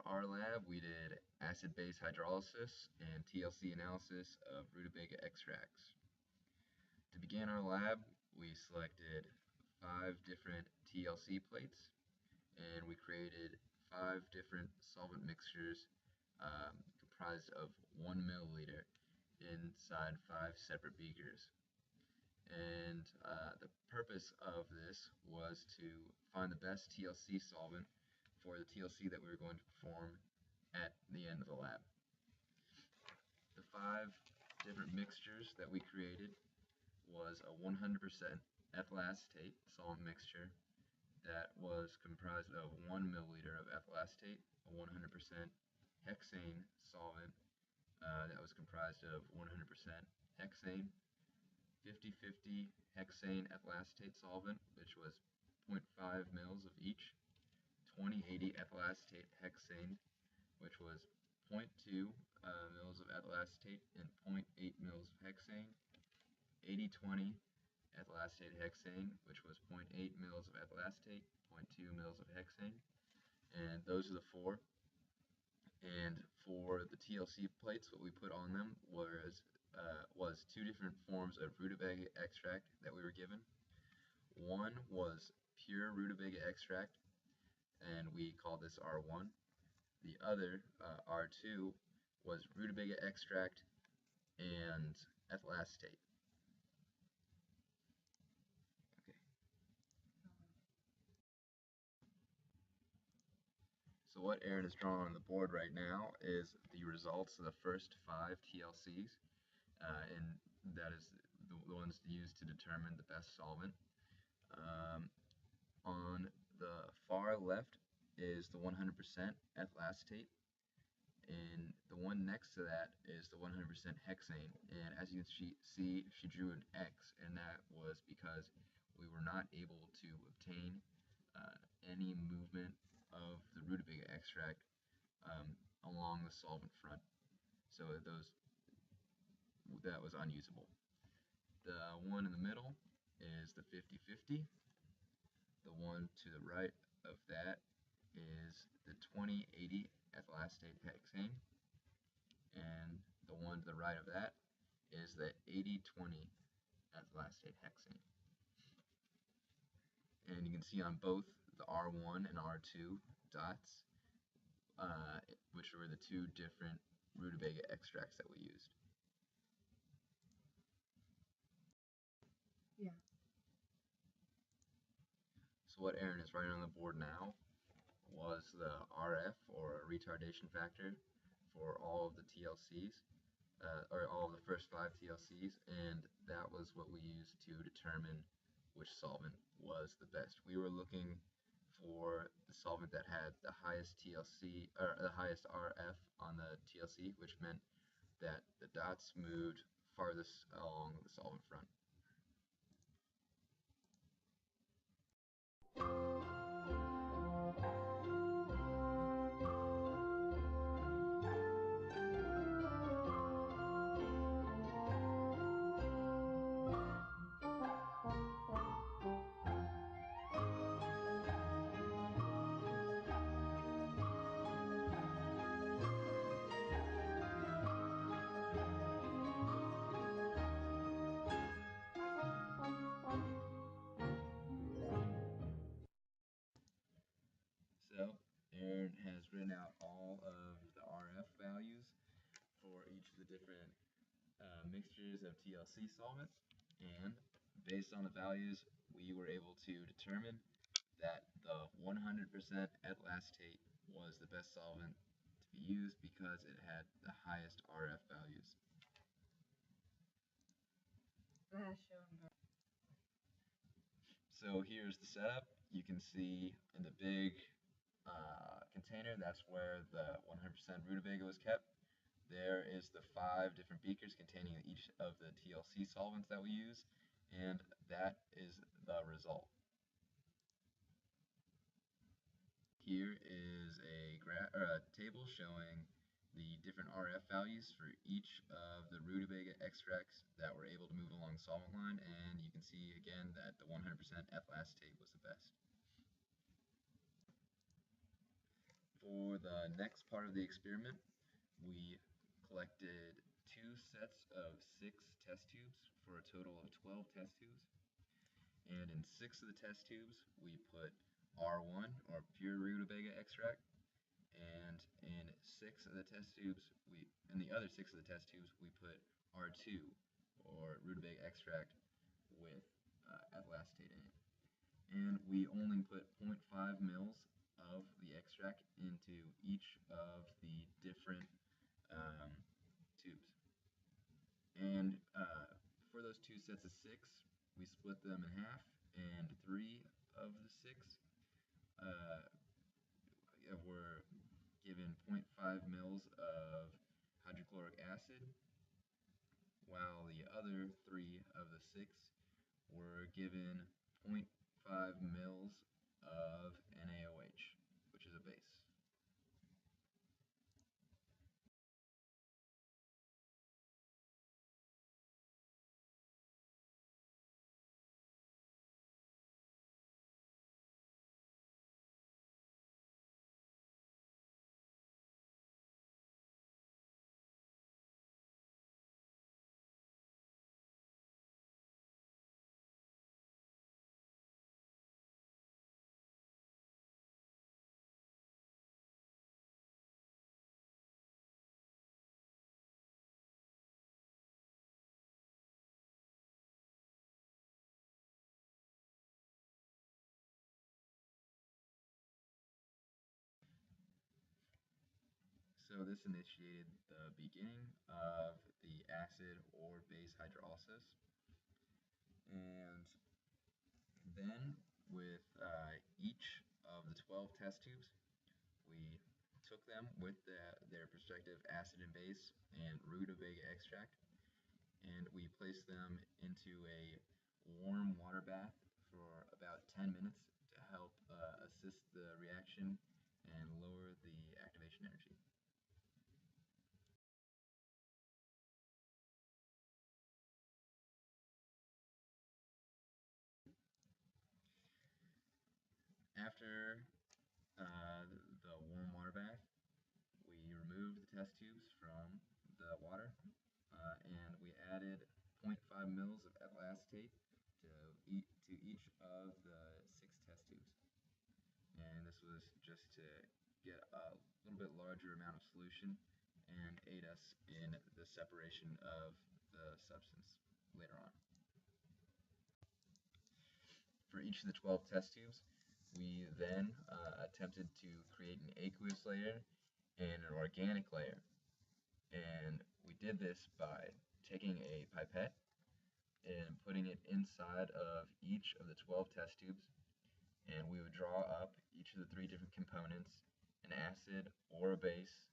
our lab, we did acid-base hydrolysis and TLC analysis of rutabaga extracts. To begin our lab, we selected 5 different TLC plates, and we created 5 different solvent mixtures comprised of 1 milliliter inside 5 separate beakers. And the purpose of this was to find the best TLC solvent for the TLC that we were going to perform at the end of the lab. The 5 different mixtures that we created was a 100% ethyl acetate solvent mixture that was comprised of 1 milliliter of ethyl acetate, a 100% hexane solvent that was comprised of 100% hexane, 50-50 hexane ethyl acetate solvent, which was 0.5 mils of each, 20-80 ethyl acetate hexane, which was 0.2 mils of ethyl acetate and 0.8 mils of hexane, 80-20 ethyl acetate hexane, which was 0.8 mils of ethyl acetate, 0.2 mils of hexane, and those are the 4. And for the TLC plates, what we put on them was 2 different forms of rutabaga extract that we were given. One was pure rutabaga extract, and we called this R1. The other, R2, was rutabaga extract and ethyl acetate. Okay. So what Erin has drawn on the board right now is the results of the first 5 TLCs, and that is the ones used to determine the best solvent. On the far left is the 100% ethyl acetate, and the one next to that is the 100% hexane. And as you can see, she drew an X, and that was because we were not able to obtain any movement of the rutabaga extract along the solvent front. So that was unusable. The one in the middle is the 50-50. The one to the right of that is the 20-80 ethyl acetate hexane, and the one to the right of that is the 80-20 ethyl acetate hexane. And you can see on both the R1 and R2 dots, which were the 2 different rutabaga extracts that we used. Yeah. So what Erin is writing on the board now was the RF, or retardation factor, for all of the TLCs, or all of the first 5 TLCs, and that was what we used to determine which solvent was the best. We were looking for the solvent that had the highest TLC, or the highest RF on the TLC, which meant that the dots moved farthest along the solvent front. So Erin has written out all of the RF values for each of the different mixtures of TLC solvent, and based on the values, we were able to determine that the 100% ethyl acetate was the best solvent to be used because it had the highest RF values. So here's the setup. You can see in the big container, that's where the 100% rutabaga was kept. There is the 5 different beakers containing each of the TLC solvents that we use, and that is the result. Here is a table showing the different RF values for each of the rutabaga extracts that were able to move along the solvent line, and you can see again that the 100% ethyl acetate was the best. For For the next part of the experiment, we collected 2 sets of 6 test tubes for a total of 12 test tubes. And in 6 of the test tubes, we put R1, or pure rutabaga extract, and in the other 6 of the test tubes, we put R2, or rutabaga extract, with ethyl in it. And we only put 0.5 mils of the extract into each of the different tubes. And for those 2 sets of 6, we split them in half, and 3 of the 6 were given 0.5 mils of hydrochloric acid, while the other 3 of the 6 were given 0.5 mils of NaOH, which is a base. So this initiated the beginning of the acid or base hydrolysis. And then with each of the 12 test tubes, we took them with their respective acid and base and rutabaga extract, and we placed them into a warm water bath for about 10 minutes to help assist the reaction and lower the activation energy. After the warm water bath, we removed the test tubes from the water, and we added 0.5 mils of ethyl acetate to each of the 6 test tubes. And this was just to get a little bit larger amount of solution and aid us in the separation of the substance later on. For each of the 12 test tubes, we then attempted to create an aqueous layer and an organic layer. And we did this by taking a pipette and putting it inside of each of the 12 test tubes, and we would draw up each of the 3 different components, an acid or a base,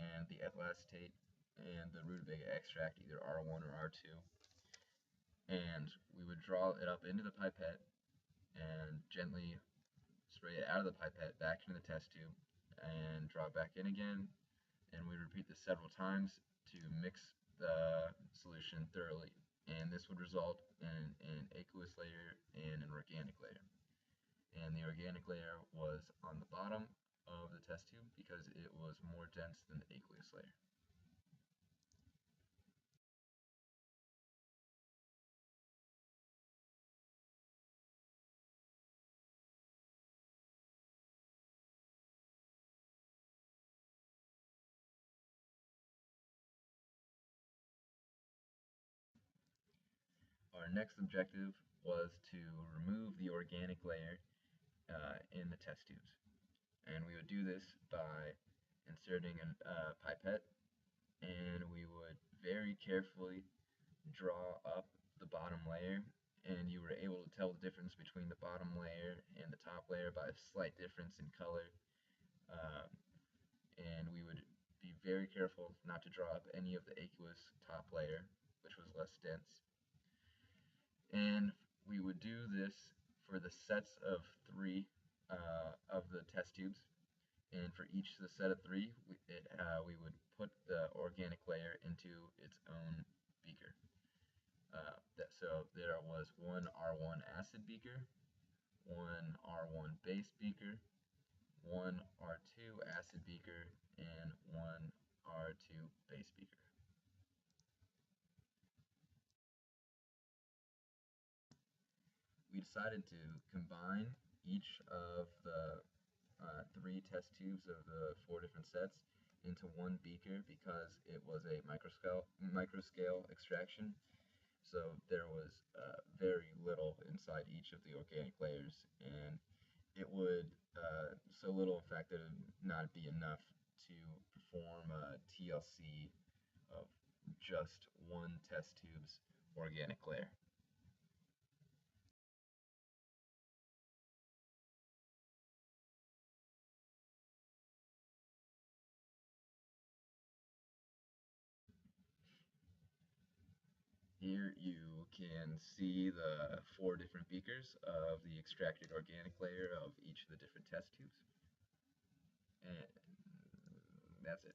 and the ethyl acetate and the rutabaga extract, either R1 or R2. And we would draw it up into the pipette and gently spray it out of the pipette back into the test tube and draw it back in again, and we repeat this several times to mix the solution thoroughly, and this would result in an aqueous layer and an organic layer. And the organic layer was on the bottom of the test tube because it was more dense than the aqueous layer. Our next objective was to remove the organic layer in the test tubes. And we would do this by inserting a pipette, and we would very carefully draw up the bottom layer, and you were able to tell the difference between the bottom layer and the top layer by a slight difference in color. And we would be very careful not to draw up any of the aqueous top layer, which was less dense. And we would do this for the sets of 3 of the test tubes. And for each of the set of 3, we would put the organic layer into its own beaker. So there was one R1 acid beaker, one R1 base beaker, one R2 acid beaker, and one R2 base beaker. We decided to combine each of the 3 test tubes of the 4 different sets into one beaker because it was a microscale extraction. So there was very little inside each of the organic layers, and it would so little in fact that it would not be enough to perform a TLC of just one test tube's organic layer. Here you can see the 4 different beakers of the extracted organic layer of each of the different test tubes. And that's it.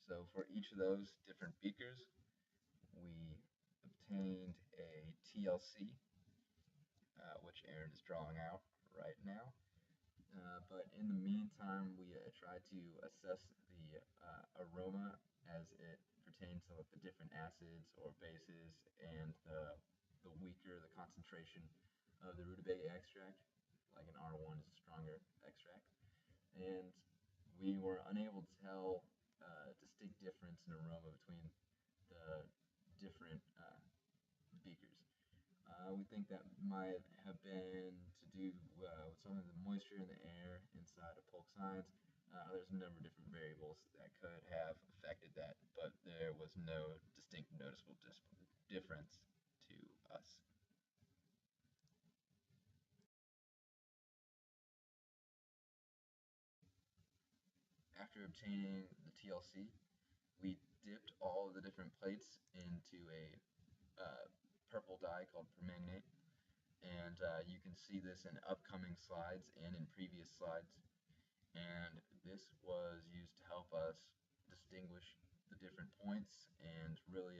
So for each of those different beakers, we obtained a TLC, which Erin is drawing out right now. But in the meantime, we tried to assess the aroma as it pertains to the different acids or bases, and the weaker the concentration of the rutabaga extract, like an R1 is a stronger extract. And we were unable to tell distinct difference in aroma between the different beakers. We think that might have been to do with some of the moisture in the air inside of pulp signs. There's a number of different variables that could have affected that, but there was no distinct noticeable difference to us. After obtaining the TLC, we dipped all of the different plates into a purple dye called permanganate, and you can see this in upcoming slides and in previous slides. And this was used to help us distinguish the different points and really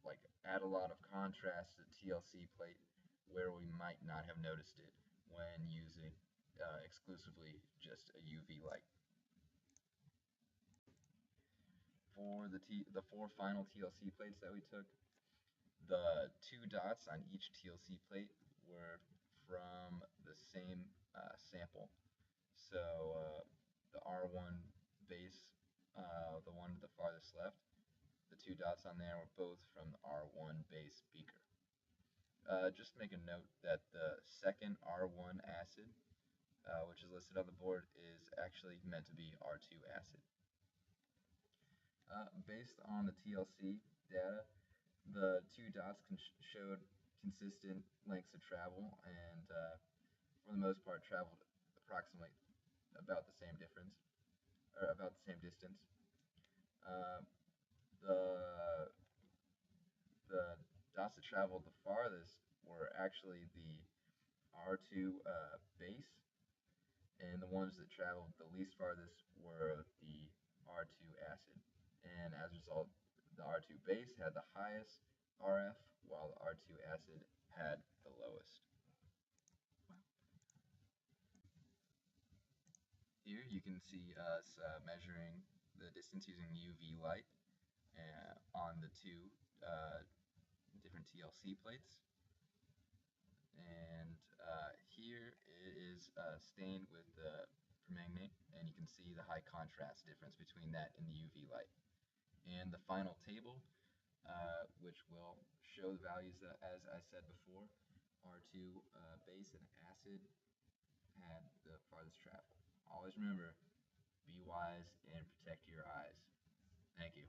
like add a lot of contrast to the TLC plate where we might not have noticed it when using exclusively just a UV light. For the 4 final TLC plates that we took, the 2 dots on each TLC plate were from the same sample. So the R1 base, the one to the farthest left, the 2 dots on there were both from the R1 base beaker. Just make a note that the second R1 acid, which is listed on the board, is actually meant to be R2 acid. Based on the TLC data, the 2 dots showed consistent lengths of travel, and for the most part traveled approximately about the same difference, or about the same distance. Uh, the the dots that traveled the farthest were actually the R2 base, and the ones that traveled the least farthest were the R2 acid. And as a result, the R2 base had the highest RF, while the R2 acid had the lowest. Here you can see us measuring the distance using UV light on the 2 different TLC plates. And here it is stained with the permanganate, and you can see the high contrast difference between that and the UV light. And the final table, which will show the values that, as I said before, R2 base and acid had the farthest travel. Always remember, be wise and protect your eyes. Thank you.